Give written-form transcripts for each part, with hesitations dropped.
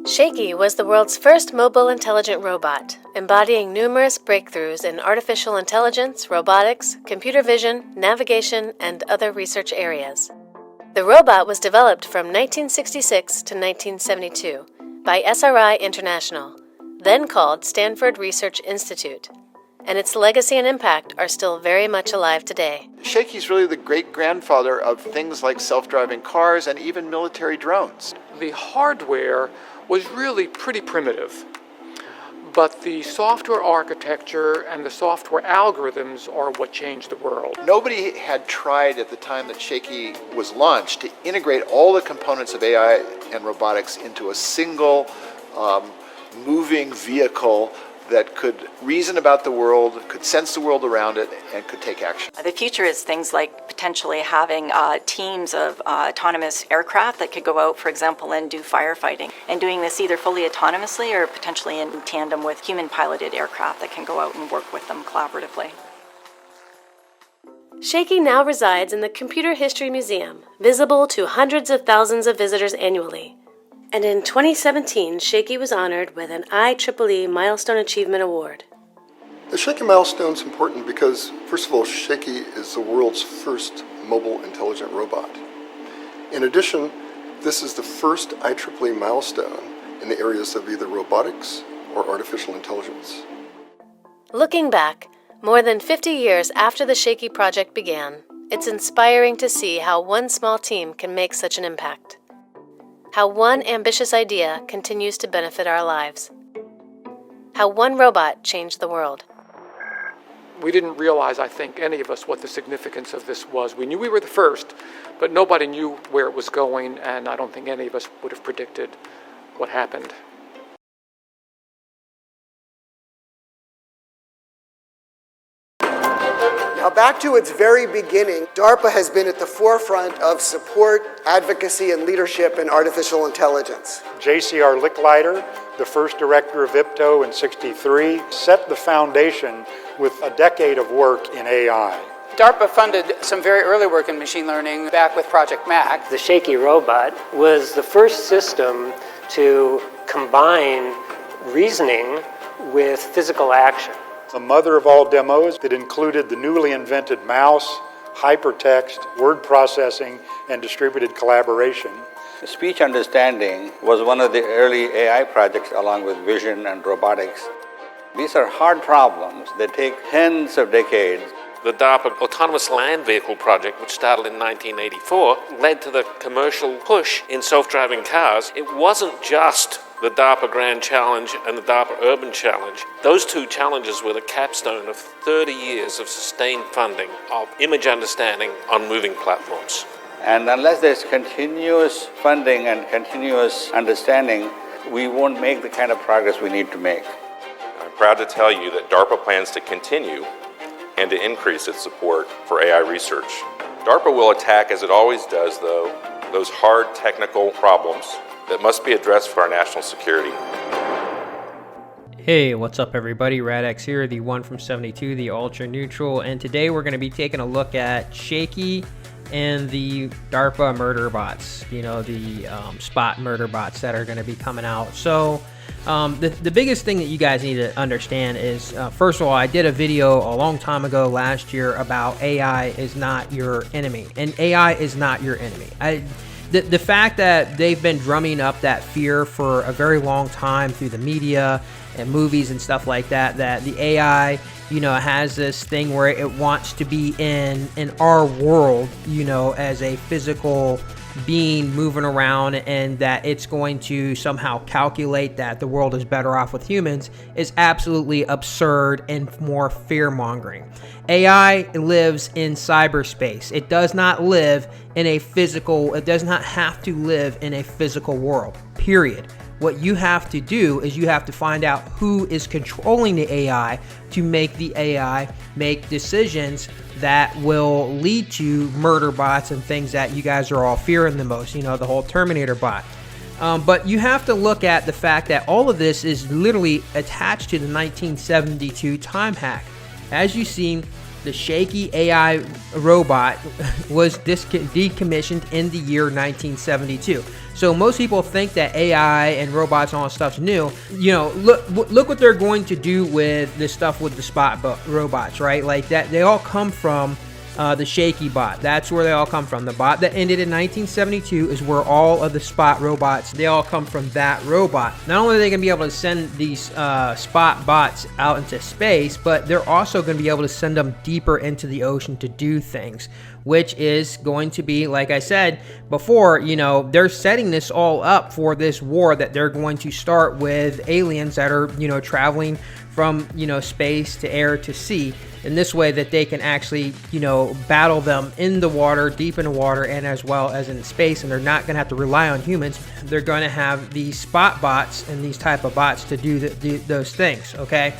Shakey was the world's first mobile intelligent robot, embodying numerous breakthroughs in artificial intelligence, robotics, computer vision, navigation, and other research areas. The robot was developed from 1966 to 1972 by SRI International, then called Stanford Research Institute, and its legacy and impact are still very much alive today. Shakey's really the great-grandfather of things like self-driving cars and even military drones. The hardware was really pretty primitive, but the software architecture and the software algorithms are what changed the world. Nobody had tried at the time that Shakey was launched to integrate all the components of AI and robotics into a single moving vehicle that could reason about the world, could sense the world around it, and could take action. The future is things like potentially having teams of autonomous aircraft that could go out, for example, and do firefighting, and doing this either fully autonomously or potentially in tandem with human-piloted aircraft that can go out and work with them collaboratively. Shakey now resides in the Computer History Museum, visible to hundreds of thousands of visitors annually. And in 2017, Shakey was honored with an IEEE Milestone Achievement Award. The Shakey milestone is important because, first of all, Shakey is the world's first mobile intelligent robot. In addition, this is the first IEEE milestone in the areas of either robotics or artificial intelligence. Looking back, more than 50 years after the Shakey project began, it's inspiring to see how one small team can make such an impact. How one ambitious idea continues to benefit our lives. How one robot changed the world. We didn't realize, I think, any of us, what the significance of this was. We knew we were the first, but nobody knew where it was going, and I don't think any of us would have predicted what happened. Now, back to its very beginning, DARPA has been at the forefront of support, advocacy, and leadership in artificial intelligence. JCR Licklider, the first director of IPTO in '63, set the foundation with a decade of work in AI. DARPA funded some very early work in machine learning back with Project Mac. The Shakey robot was the first system to combine reasoning with physical action. The mother of all demos that included the newly invented mouse, hypertext, word processing, and distributed collaboration. Speech understanding was one of the early AI projects along with vision and robotics. These are hard problems that take tens of decades. The DARPA Autonomous Land Vehicle project, which started in 1984, led to the commercial push in self-driving cars. It wasn't just the DARPA Grand Challenge and the DARPA Urban Challenge. Those two challenges were the capstone of 30 years of sustained funding of image understanding on moving platforms. And unless there's continuous funding and continuous understanding, we won't make the kind of progress we need to make. I'm proud to tell you that DARPA plans to continue and to increase its support for AI research. DARPA will attack, as it always does, though, those hard technical problems that must be addressed for our national security. Hey, what's up everybody? Radx here, the one from 72, the ultra neutral, and today we're going to be taking a look at Shakey and the DARPA murder bots, the spot murder bots that are going to be coming out. So the biggest thing that you guys need to understand is, first of all, I did a video a long time ago last year about AI is not your enemy, and AI is not your enemy. The fact that they've been drumming up that fear for a very long time through the media and movies and stuff like that, that the AI, has this thing where it wants to be in our world, as a physical being moving around, and that it's going to somehow calculate that the world is better off with humans is absolutely absurd and more fear-mongering. AI lives in cyberspace. It does not live in a physical, it does not have to live in a physical world, period. What you have to do is you have to find out who is controlling the AI to make the AI make decisions that will lead to murder bots and things that you guys are all fearing the most, the whole Terminator bot. But you have to look at the fact that all of this is literally attached to the 1972 time hack. As you've seen, the Shakey AI robot was decommissioned in the year 1972. So most people think that AI and robots and all that stuff's new. You know, look what they're going to do with this stuff with the spot robots, right? Like that, they all come from the Shakey bot. That's where they all come from. The bot that ended in 1972 is where all of the spot robots, they all come from that robot. Not only are they going to be able to send these spot bots out into space, but they're also going to be able to send them deeper into the ocean to do things, which is going to be, like I said before, you know, they're setting this all up for this war that they're going to start with aliens that are, you know, traveling from, you know, space to air to sea. In this way that they can actually, you know, battle them in the water, deep in the water, and as well as in space. And they're not going to have to rely on humans. They're going to have these spot bots and these type of bots to do those things, okay?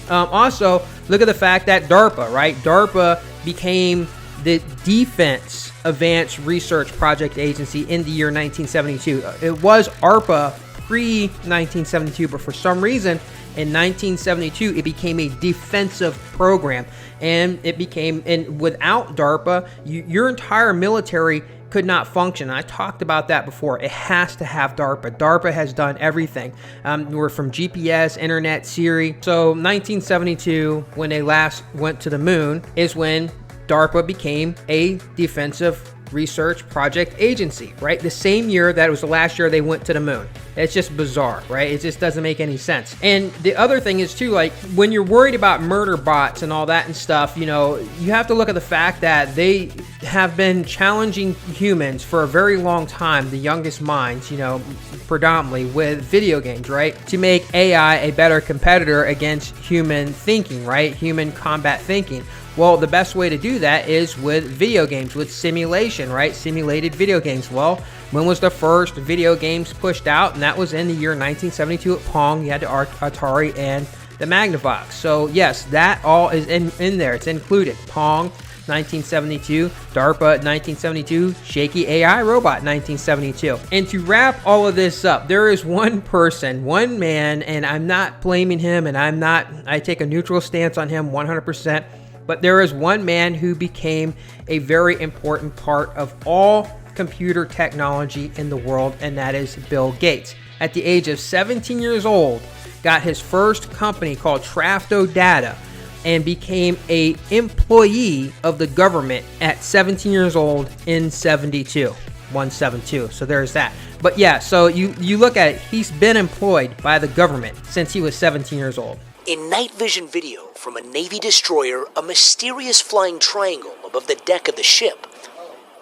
Also, look at the fact that DARPA, right? DARPA became the Defense Advanced Research Project Agency in the year 1972. It was ARPA pre-1972, but for some reason, in 1972, it became a defensive program, and it became, and without DARPA, your entire military could not function. I talked about that before. It has to have DARPA. DARPA has done everything. We're from GPS, internet, Siri. So 1972, when they last went to the moon, is when DARPA became a defensive research project agency, right? The same year that it was the last year they went to the moon. It's just bizarre, right? It just doesn't make any sense. And the other thing is too, like when you're worried about murder bots and all that and stuff, you know, you have to look at the fact that they have been challenging humans for a very long time, the youngest minds, you know, predominantly with video games, right? To make AI a better competitor against human thinking, right? Human combat thinking. Well, the best way to do that is with video games, with simulation, right? Simulated video games. Well, when was the first video games pushed out? And that was in the year 1972 at Pong. You had the Atari and the Magnavox. So yes, that all is in there. It's included. Pong, 1972, DARPA, 1972, Shakey AI robot, 1972. And to wrap all of this up, there is one person, one man, and I'm not blaming him, and I take a neutral stance on him 100%. But there is one man who became a very important part of all computer technology in the world, and that is Bill Gates. At the age of 17 years old, got his first company called Traf O Data and became an employee of the government at 17 years old in 172. So there's that. But yeah, so you look at it, he's been employed by the government since he was 17 years old. In night vision video from a Navy destroyer, a mysterious flying triangle above the deck of the ship.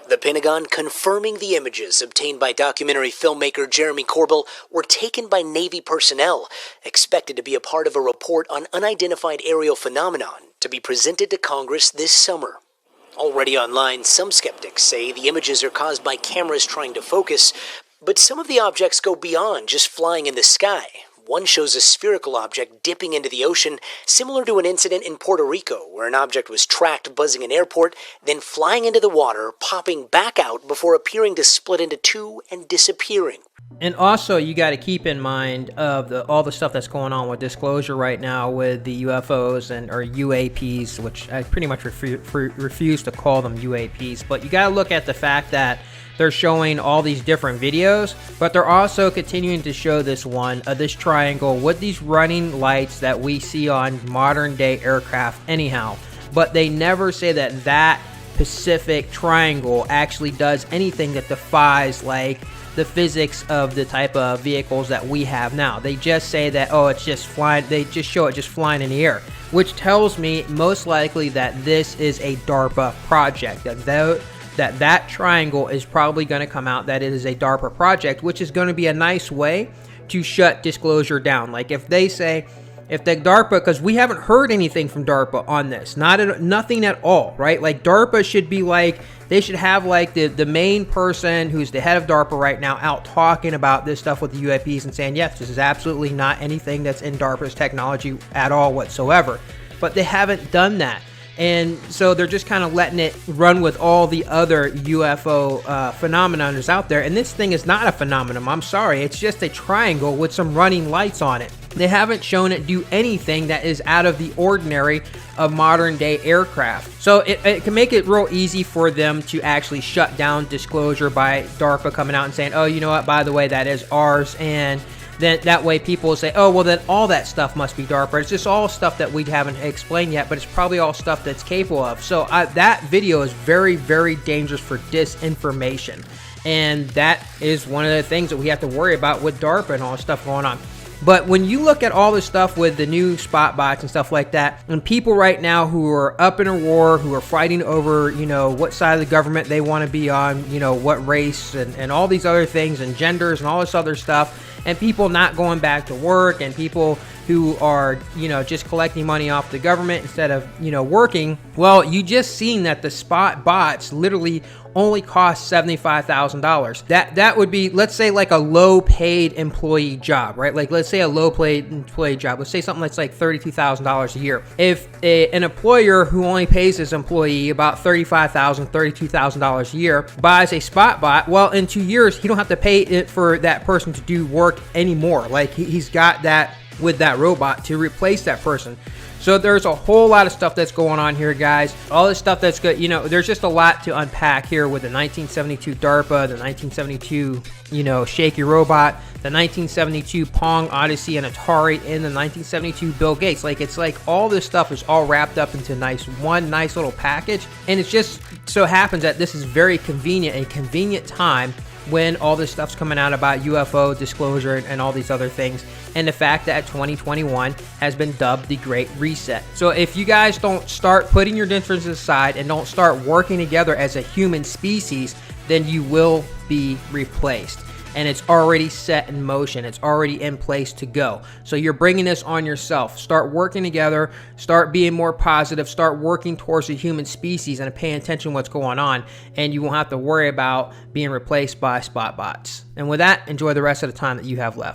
The Pentagon confirming the images obtained by documentary filmmaker Jeremy Corbell were taken by Navy personnel, expected to be a part of a report on unidentified aerial phenomenon to be presented to Congress this summer. Already online, some skeptics say the images are caused by cameras trying to focus, but some of the objects go beyond just flying in the sky. One shows a spherical object dipping into the ocean, similar to an incident in Puerto Rico where an object was tracked buzzing an airport, then flying into the water, popping back out before appearing to split into two and disappearing. And also, you got to keep in mind of all the stuff that's going on with disclosure right now with the UFOs or UAPs, which I pretty much refuse to call them UAPs. But you got to look at the fact that they're showing all these different videos, but they're also continuing to show this one, this triangle with these running lights that we see on modern day aircraft anyhow. But they never say that that Pacific triangle actually does anything that defies like the physics of the type of vehicles that we have now. They just say that, oh, it's just flying. They just show it just flying in the air, which tells me most likely that this is a DARPA project. That triangle is probably going to come out that it is a DARPA project, which is going to be a nice way to shut disclosure down. Like if they say, if the DARPA, because we haven't heard anything from DARPA on this, nothing at all, right? Like DARPA should be like, they should have like the main person who's the head of DARPA right now out talking about this stuff with the UAPs and saying, yes, this is absolutely not anything that's in DARPA's technology at all whatsoever. But they haven't done that. And so they're just kind of letting it run with all the other UFO phenomenon that's out there. And this thing is not a phenomenon. I'm sorry. It's just a triangle with some running lights on it. They haven't shown it do anything that is out of the ordinary of modern day aircraft. So it can make it real easy for them to actually shut down disclosure by DARPA coming out and saying, oh, you know what, by the way, that is ours. And then that way people will say, oh, well, then all that stuff must be DARPA. It's just all stuff that we haven't explained yet, but it's probably all stuff that's capable of. So that video is very, very dangerous for disinformation. And that is one of the things that we have to worry about with DARPA and all the stuff going on. But when you look at all this stuff with the new spot bots and stuff like that, and people right now who are up in a war, who are fighting over, you know, what side of the government they want to be on, you know, what race and all these other things and genders and all this other stuff, and people not going back to work, and people who are, you know, just collecting money off the government instead of, you know, working. Well, you just seen that the spot bots literally only cost $75,000. That would be, let's say, like a low-paid employee job, right? Like, let's say a low-paid employee job. Let's say something that's like $32,000 a year. If an employer who only pays his employee about $35,000, $32,000 a year buys a spot bot, well, in 2 years, he don't have to pay it for that person to do work anymore. Like, he's got that with that robot to replace that person. So there's a whole lot of stuff that's going on here, guys. All this stuff that's good, you know, there's just a lot to unpack here with the 1972 DARPA, the 1972, you know, Shakey robot, the 1972 Pong, Odyssey, and Atari, and the 1972 Bill Gates. Like, it's like all this stuff is all wrapped up into one nice little package. And it's just so happens that this is very convenient, a convenient time when all this stuff's coming out about UFO disclosure and all these other things, and the fact that 2021 has been dubbed the Great Reset. So if you guys don't start putting your differences aside and don't start working together as a human species, then you will be replaced. And it's already set in motion. It's already in place to go. So you're bringing this on yourself. Start working together. Start being more positive. Start working towards the human species and paying attention to what's going on. And you won't have to worry about being replaced by spot bots. And with that, enjoy the rest of the time that you have left.